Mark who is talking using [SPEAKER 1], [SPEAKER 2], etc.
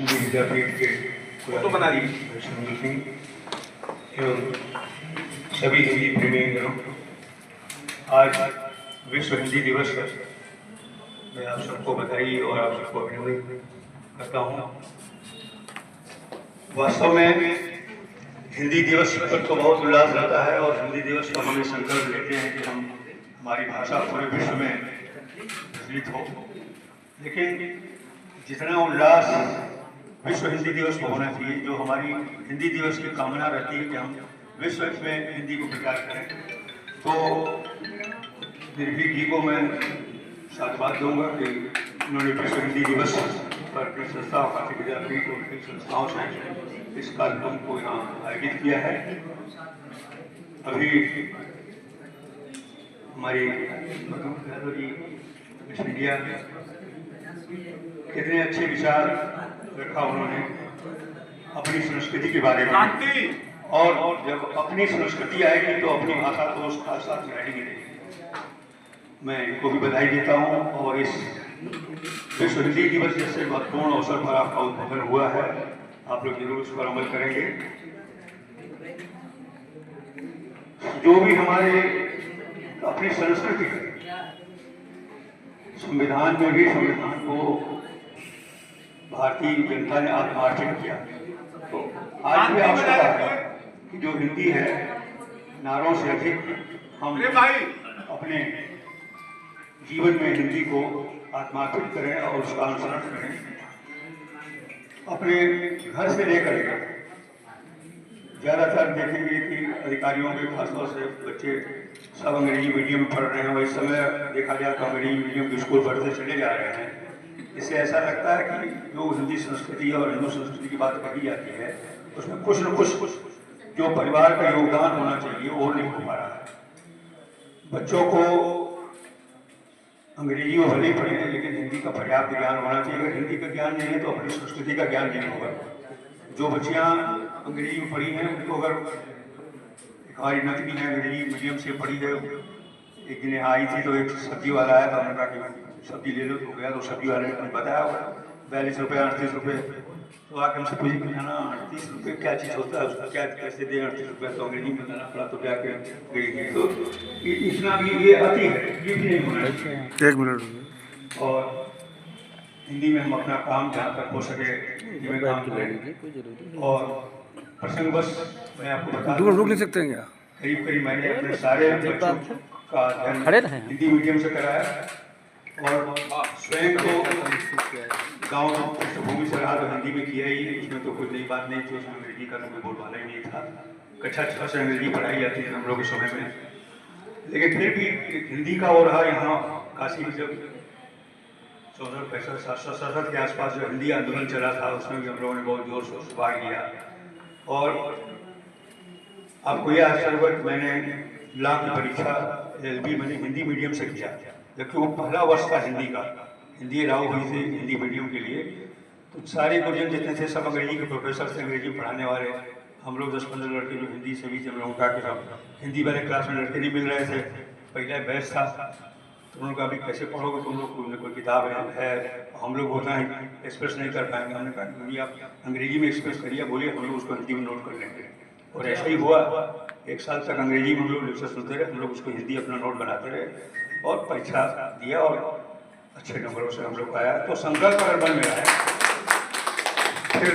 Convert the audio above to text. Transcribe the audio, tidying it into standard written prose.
[SPEAKER 1] हिंदी विद्यापीठ के कुलपति संजय सिंह एवं सभी हिंदी प्रेमीजनों, आज विश्व हिंदी दिवस है। मैं आप सबको बधाई और आप सबको अभिनंदन करता हूँ। वास्तव में हिंदी दिवस पर तो बहुत उल्लास रहता है और हिंदी दिवस पर हम संकल्प लेते हैं कि हम हमारी भाषा पूरे विश्व में प्रचलित हो, लेकिन जितना उल्लास विश्व हिंदी दिवस को होना चाहिए, जो हमारी हिंदी दिवस की कामना रहती है कि हम विश्व में हिंदी को प्रचार करें, तो निर्भीक जी को मैं साधुवाद दूंगा कि उन्होंने विश्व हिंदी दिवस पर अपनी संस्था काफी विद्यापीठ और कई संस्थाओं से इस कार्यक्रम को यहाँ आयोजित किया है। अभी हमारी मिस इंडिया कितने अच्छे विचार रखा उन्होंने अपनी संस्कृति के बारे में, और जब अपनी संस्कृति आएगी तो अपनी भाषा तो उसका साथ रहेगी नहीं। मैं इनको भी बधाई देता हूँ और इस विश्व हिंदी दिवस जैसे महत्वपूर्ण अवसर पर आपका उद्बोधन हुआ है, आप लोग जरूर उस पर अमल करेंगे। जो भी हमारे अपनी संस्कृति है, संविधान में भी संविधान को भारतीय जनता ने आत्मार्पण किया, तो आज भी आवश्यकता है कि जो हिंदी है नारों से अधिक हम अपने जीवन में हिंदी को आत्मार्पण करें और उसका अनुसरण करें। अपने घर से लेकर ज़्यादातर देखेंगे कि अधिकारियों के खासतौर से बच्चे सब अंग्रेजी मीडियम में पढ़ रहे हैं, और इस समय देखा जाए तो अंग्रेजी मीडियम के स्कूल पढ़ते चले जा रहे हैं। इससे ऐसा लगता है कि जो हिंदी संस्कृति और हिंदू संस्कृति की बात कही जाती है, उसमें कुछ न कुछ जो परिवार का योगदान होना चाहिए वो नहीं हो पा रहा है। बच्चों को अंग्रेजी में भले ही पढ़ें, लेकिन हिंदी का पर्याप्त ज्ञान होना चाहिए। अगर हिंदी का ज्ञान नहीं है तो अपनी संस्कृति का ज्ञान नहीं होगा। जो बच्चियाँ अंग्रेजी में पढ़ी हैं उनको, अगर हमारी नतनी है अंग्रेजी मीडियम से पढ़ी है, एक दिन आई थी तो एक सब्जी वाला आया था, हमने कहा कि सब्जी ले लो, तो गया तो सब्जी वाले ने बताया 42 रुपये 38 रुपये, तो आके हमसे पूछी कि ना 38 रुपये क्या चीज़ होता है, उसका क्या कैसे दें 38 रुपये, तो अंग्रेजी में बताना पड़ा, तो जाके गई। तो इतना भी ये अति है, ये भी नहीं होना चाहिए।
[SPEAKER 2] एक मिनट।
[SPEAKER 1] और हिंदी में हम अपना काम जहाँ तक हो सके जिम्मे काम करें। और प्रसंगवश मैं आपको बता दूं,
[SPEAKER 2] रुक नहीं सकते हैं क्या?
[SPEAKER 1] करीब मैंने अपने सारे बच्चों का अध्ययन हिंदी मीडियम से कराया और स्वयं को गाँव पृष्ठभूमि से रहा तो हिंदी में किया ही, उसमें तो कोई नई बात नहीं थी, उसमें अंग्रेजी का कोई बोलबाला ही नहीं था। कक्षा 6 से अंग्रेजी पढ़ाई जाती थी हम लोग के समय में, लेकिन फिर भी हिंदी का हो रहा यहाँ काशी में जब 1465-67 के आसपास जो हिंदी आंदोलन चला था, उसमें भी हम लोगों ने बहुत जोर शोर से भाग लिया। और आपको यह आश्चर्य हुआ कि मैंने लॉ की परीक्षा LLB मैंने हिंदी मीडियम से किया, जबकि वो पहला वर्ष था हिंदी का। हिंदी अलाउ हुई थी हिंदी मीडियम के लिए, तो सारे गुरुजन जितने थे सब अंग्रेजी के प्रोफेसर थे, अंग्रेजी पढ़ाने वाले। हम लोग 10-15 लड़के जो हिंदी से भी जब लोगों का कि सब हिंदी वाले क्लास में लड़के नहीं मिल रहे थे, पहला बैच था, तो उन्होंने कहा अभी कैसे पढ़ोगे तुम लोग, कोई किताब है हम लोग होता है एक्सप्रेस नहीं कर पाएंगे। हमने कहा कि आप अंग्रेजी में एक्सप्रेस करिए, बोलिए, हम लोग उसको हिंदी में नोट कर लेंगे। और ऐसा ही हुआ, 1 साल तक अंग्रेजी में हम लोग लेक्चर सुनते रहे, हम लोग उसको हिंदी अपना नोट बनाते रहे और परीक्षा दिया और अच्छे नंबरों से हम लोग आया। तो संकल्प अगर बन गया है, फिर